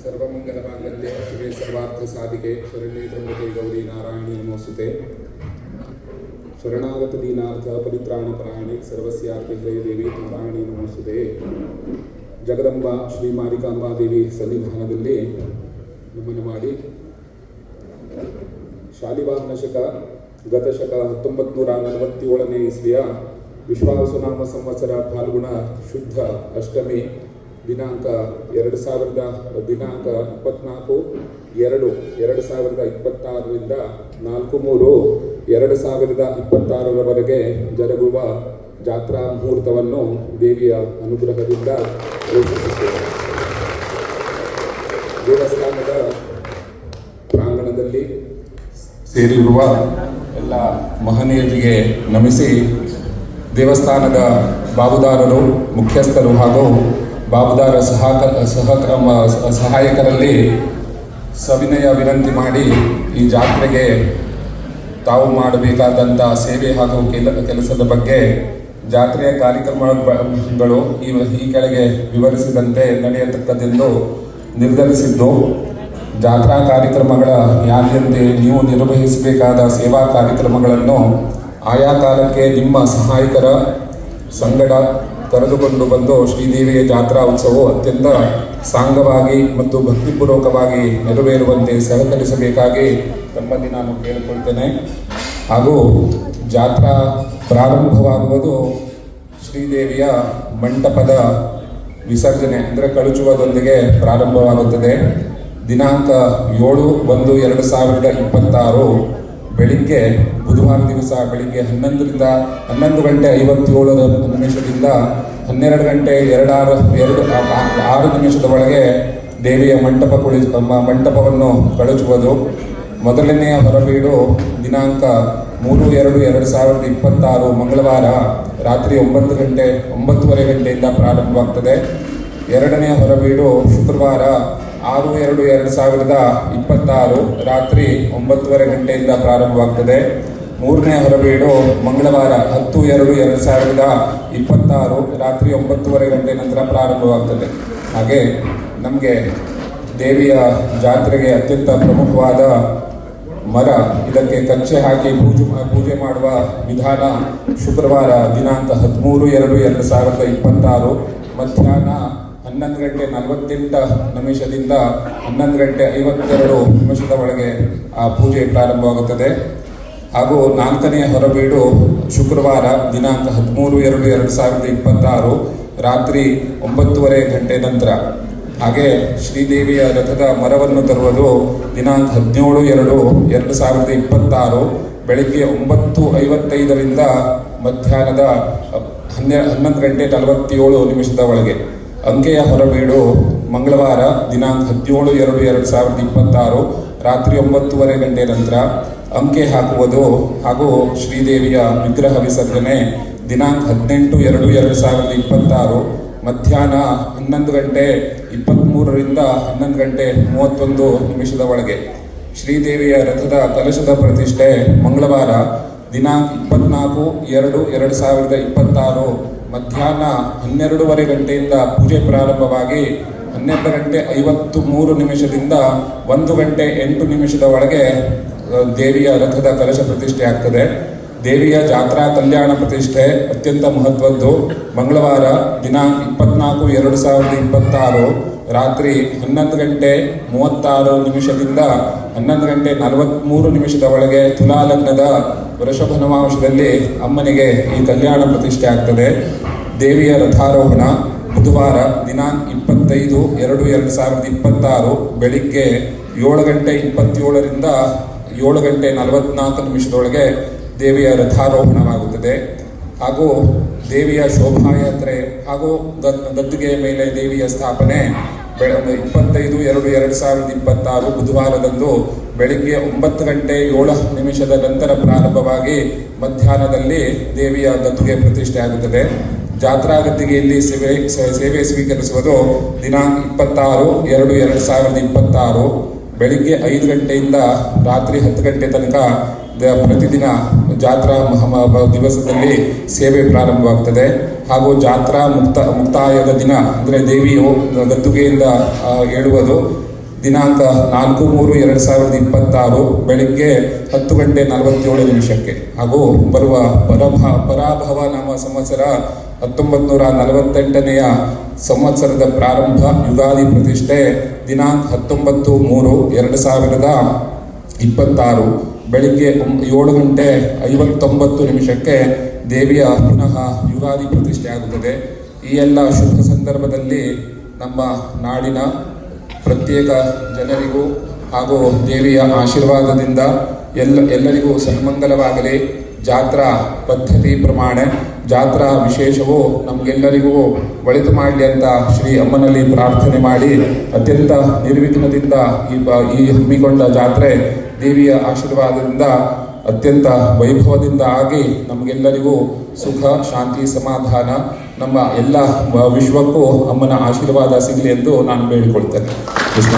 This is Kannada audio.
सर्वमंगलमांगल्ये शिवे सर्वार्थसाधिके शरण्ये त्र्यंबके गौरी नारायणी नमोस्तुते। शरणागत दीनार्थ परित्राणपरायणे सर्वस्यार्थे देवी नारायणी नमोस्तुते। ಜಗದಂಬಾ ಶ್ರೀ ಮಾರಿಕಾಂಬಾ ದೇವಿ ಸನ್ನಿಧಾನದಲ್ಲಿ ನಮನ ಮಾಡಿ ಶಾಲಿವಾಹನ ಶಕ ಗತಶಕ 1947ನೇ ಇಸ್ವಿಯ ವಿಶ್ವಾವಸುನಾಮ ಸಂವತ್ಸರ ಫಾಲ್ಗುಣ ಶುದ್ಧ ಅಷ್ಟಮಿ ದಿನಾಂಕ 24/2/2026ರಿಂದ 4/3/2026ರವರೆಗೆ ಜರುಗುವ ಜಾತ್ರಾ ಮುಹೂರ್ತವನ್ನು ದೇವಿಯ ಅನುಗ್ರಹದಿಂದ ಘೋಷಿಸುತ್ತೇವೆ. ದೇವಸ್ಥಾನದ ಪ್ರಾಂಗಣದಲ್ಲಿ ಸೇರಿರುವ ಎಲ್ಲ ಮಹನೀಯರಿಗೆ ನಮಿಸಿ ದೇವಸ್ಥಾನದ ಬಾಬುದಾರರು, ಮುಖ್ಯಸ್ಥರು ಹಾಗೂ ಬಾಬುದಾರ ಸಹಾಯಕರಲ್ಲಿ ಸವಿನಯ ವಿನಂತಿ ಮಾಡಿ ಈ ಜಾತ್ರೆಗೆ ತಾವು ಮಾಡಬೇಕಾದಂಥ ಸೇವೆ ಹಾಗೂ ಕೆಲಸದ ಬಗ್ಗೆ ಜಾತ್ರೆಯ ಕಾರ್ಯಕ್ರಮಗಳು ಈ ಕೆಳಗೆ ವಿವರಿಸಿದಂತೆ ನಡೆಯತಕ್ಕದ್ದೆಂದು ನಿರ್ಧರಿಸಿದ್ದು, ಜಾತ್ರಾ ಕಾರ್ಯಕ್ರಮಗಳ ಯಾರಿಯಂತೆ ನೀವು ನಿರ್ವಹಿಸಬೇಕಾದ ಸೇವಾ ಕಾರ್ಯಕ್ರಮಗಳನ್ನು ಆಯಾ ಕಾಲಕ್ಕೆ ನಿಮ್ಮ ಸಹಾಯಕರ ಸಂಗಡ ಕರೆದುಕೊಂಡು ಬಂದು ಶ್ರೀದೇವಿಯ ಜಾತ್ರಾ ಉತ್ಸವವು ಅತ್ಯಂತ ಸಾಂಗವಾಗಿ ಮತ್ತು ಭಕ್ತಿಪೂರ್ವಕವಾಗಿ ನೆರವೇರುವಂತೆ ಸಹಕರಿಸಬೇಕಾಗಿ ತಮ್ಮಲ್ಲಿ ನಾನು ಕೇಳಿಕೊಳ್ತೇನೆ. ಹಾಗೂ ಜಾತ್ರಾ ಪ್ರಾರಂಭವಾಗುವುದು ಶ್ರೀದೇವಿಯ ಮಂಟಪದ ವಿಸರ್ಜನೆ ಅಂದರೆ ಕಳುಚುವುದರೊಂದಿಗೆ ಪ್ರಾರಂಭವಾಗುತ್ತದೆ. ದಿನಾಂಕ 7/1/2026 ಬೆಳಿಗ್ಗೆ ಬುಧವಾರ ದಿವಸ ಬೆಳಿಗ್ಗೆ 11 ಗಂಟೆ 57 ನಿಮಿಷದಿಂದ 12 ಗಂಟೆ 6 ನಿಮಿಷದ ಒಳಗೆ ದೇವಿಯ ಮಂಟಪವನ್ನು ಕಳುಚುವುದು. ಮೊದಲನೆಯ ಹೊರಬೀಡು ದಿನಾಂಕ 3/2/2026 ಮಂಗಳವಾರ ರಾತ್ರಿ 9:30 ಗಂಟೆಯಿಂದ ಪ್ರಾರಂಭವಾಗ್ತದೆ. ಎರಡನೆಯ ಹೊರಬೀಡು ಶುಕ್ರವಾರ 6/2/2026 ರಾತ್ರಿ 9:30 ಗಂಟೆಯಿಂದ ಪ್ರಾರಂಭವಾಗ್ತದೆ. ಮೂರನೇ ಹೊರಬೀಡು ಮಂಗಳವಾರ 10/2/2026 ರಾತ್ರಿ 9:30 ಗಂಟೆ ನಂತರ ಪ್ರಾರಂಭವಾಗ್ತದೆ. ಹಾಗೆ ನಮಗೆ ದೇವಿಯ ಜಾತ್ರೆಗೆ ಅತ್ಯಂತ ಪ್ರಮುಖವಾದ ಮರ, ಇದಕ್ಕೆ ಕಚ್ಚೆ ಹಾಕಿ ಪೂಜೆ ಮಾಡುವ ವಿಧಾನ ಶುಕ್ರವಾರ ದಿನಾಂಕ 13/2/2026 ಮಧ್ಯಾಹ್ನ 11:48 11:52 ಒಳಗೆ ಆ ಪೂಜೆ ಪ್ರಾರಂಭವಾಗುತ್ತದೆ. ಹಾಗೂ ನಾಲ್ಕನೆಯ ಹೊರಬೀಡು ಶುಕ್ರವಾರ ದಿನಾಂಕ 13/2/2026 ರಾತ್ರಿ 9:30 ಗಂಟೆ ನಂತರ. ಹಾಗೆ ಶ್ರೀದೇವಿಯ ರಥದ ಮರವನ್ನು ತರುವುದು ದಿನಾಂಕ 17/2/2026 ಬೆಳಗ್ಗೆ 9:55 ಮಧ್ಯಾಹ್ನದ 11:47 ಒಳಗೆ. ಅಂಕೆಯ ಹೊರಬೀಡು ಮಂಗಳವಾರ ದಿನಾಂಕ 17/2/2026 ರಾತ್ರಿ 9:30 ಗಂಟೆ ನಂತರ. ಅಂಕೆ ಹಾಕುವುದು ಹಾಗೂ ಶ್ರೀದೇವಿಯ ವಿಗ್ರಹ ವಿಸರ್ಜನೆ ದಿನಾಂಕ 18/2/2026 ಮಧ್ಯಾಹ್ನ 11:23 11:31 ಒಳಗೆ. ಶ್ರೀದೇವಿಯ ರಥದ ಕಲಶದ ಪ್ರತಿಷ್ಠೆ ಮಂಗಳವಾರ ದಿನಾಂಕ 24/2/2026 ಮಧ್ಯಾಹ್ನ 12:30 ಗಂಟೆಯಿಂದ ಪೂಜೆ ಪ್ರಾರಂಭವಾಗಿ 12:53 1:08 ಒಳಗೆ ದೇವಿಯ ರಥದ ಕಲಶ ಪ್ರತಿಷ್ಠೆ ಆಗ್ತದೆ. ದೇವಿಯ ಜಾತ್ರಾ ಕಲ್ಯಾಣ ಪ್ರತಿಷ್ಠೆ ಅತ್ಯಂತ ಮಹತ್ವದ್ದು. ಮಂಗಳವಾರ ದಿನಾಂಕ 24/2/2026 ರಾತ್ರಿ 11:36 11:43 ಒಳಗೆ ತುಲಾ ಲಗ್ನದ ವೃಷಭ ನವಾಂಶದಲ್ಲಿ ಅಮ್ಮನಿಗೆ ಈ ಕಲ್ಯಾಣ ಪ್ರತಿಷ್ಠೆ ಆಗ್ತದೆ. ದೇವಿಯ ರಥಾರೋಹಣ ಬುಧವಾರ ದಿನಾಂಕ 25/2/2026 ಬೆಳಿಗ್ಗೆ 7:27 7:44 ಒಳಗೆ ದೇವಿಯ ರಥಾರೋಹಣವಾಗುತ್ತದೆ. ಹಾಗೂ ದೇವಿಯ ಶೋಭಾಯಾತ್ರೆ ಹಾಗೂ ಗದ್ದುಗೆಯ ಮೇಲೆ ದೇವಿಯ ಸ್ಥಾಪನೆ 25/2/2026 ಬುಧವಾರದಂದು ಬೆಳಿಗ್ಗೆ 9:07 ನಂತರ ಪ್ರಾರಂಭವಾಗಿ ಮಧ್ಯಾಹ್ನದಲ್ಲಿ ದೇವಿಯ ಗದ್ದುಗೆ ಪ್ರತಿಷ್ಠೆ ಆಗುತ್ತದೆ. ಜಾತ್ರಾ ಗದ್ದುಗೆಯಲ್ಲಿ ಸೇವೆ ಸ್ವೀಕರಿಸುವುದು ದಿನಾಂಕ 26/2/2026 ಬೆಳಿಗ್ಗೆ 5 ಗಂಟೆಯಿಂದ ರಾತ್ರಿ 10 ಗಂಟೆ ತನಕ ಪ್ರತಿದಿನ ಜಾತ್ರಾ ದಿವಸದಲ್ಲಿ ಸೇವೆ ಪ್ರಾರಂಭವಾಗ್ತದೆ. ಹಾಗೂ ಜಾತ್ರಾ ಮುಕ್ತಾಯದ ದಿನ ಅಂದರೆ ದೇವಿಯು ಗದ್ದುಗೆಯಿಂದ ಏಳುವುದು ದಿನಾಂಕ 4/3/2026 ಬೆಳಿಗ್ಗೆ 10:47 ಹಾಗೂ ಬರುವ ಪರಾಭವ ನಾಮ ಸಂವತ್ಸರ 1948ನೆಯ ಸಂವತ್ಸರದ ಪ್ರಾರಂಭ ಯುಗಾದಿ ಪ್ರತಿಷ್ಠೆ ದಿನಾಂಕ 19/3/2026 ಬೆಳಿಗ್ಗೆ 7:59 ದೇವಿಯ ಪುನಃ ಯುಗಾದಿ ಪ್ರತಿಷ್ಠೆ ಆಗುತ್ತದೆ. ಈ ಎಲ್ಲ ಶುಭ ಸಂದರ್ಭದಲ್ಲಿ ನಮ್ಮ ನಾಡಿನ ಪ್ರತ್ಯೇಕ ಜನರಿಗೂ ಹಾಗೂ ದೇವಿಯ ಆಶೀರ್ವಾದದಿಂದ ಎಲ್ಲರಿಗೂ ಸನ್ಮಂಗಲವಾಗಲಿ. ಜಾತ್ರಾ ಪದ್ಧತಿ ಪ್ರಮಾಣ ಜಾತ್ರಾ ವಿಶೇಷವು ನಮಗೆಲ್ಲರಿಗೂ ಒಳಿತು ಮಾಡಲಿ ಅಂತ ಶ್ರೀ ಅಮ್ಮನಲ್ಲಿ ಪ್ರಾರ್ಥನೆ ಮಾಡಿ ಅತ್ಯಂತ ನಿರ್ವಿಘ್ನದಿಂದ ಈ ಹಮ್ಮಿಕೊಂಡ ಜಾತ್ರೆ ದೇವಿಯ ಆಶೀರ್ವಾದದಿಂದ ಅತ್ಯಂತ ವೈಭವದಿಂದ ಆಗಿ ನಮಗೆಲ್ಲರಿಗೂ ಸುಖ ಶಾಂತಿ ಸಮಾಧಾನ ನಮ್ಮ ಎಲ್ಲ ವಿಶ್ವಕ್ಕೂ ಅಮ್ಮನ ಆಶೀರ್ವಾದ ಸಿಗಲಿ ಎಂದು ನಾನು ಬೇಡಿಕೊಳ್ತೇನೆ. ಕೃಷ್ಣ.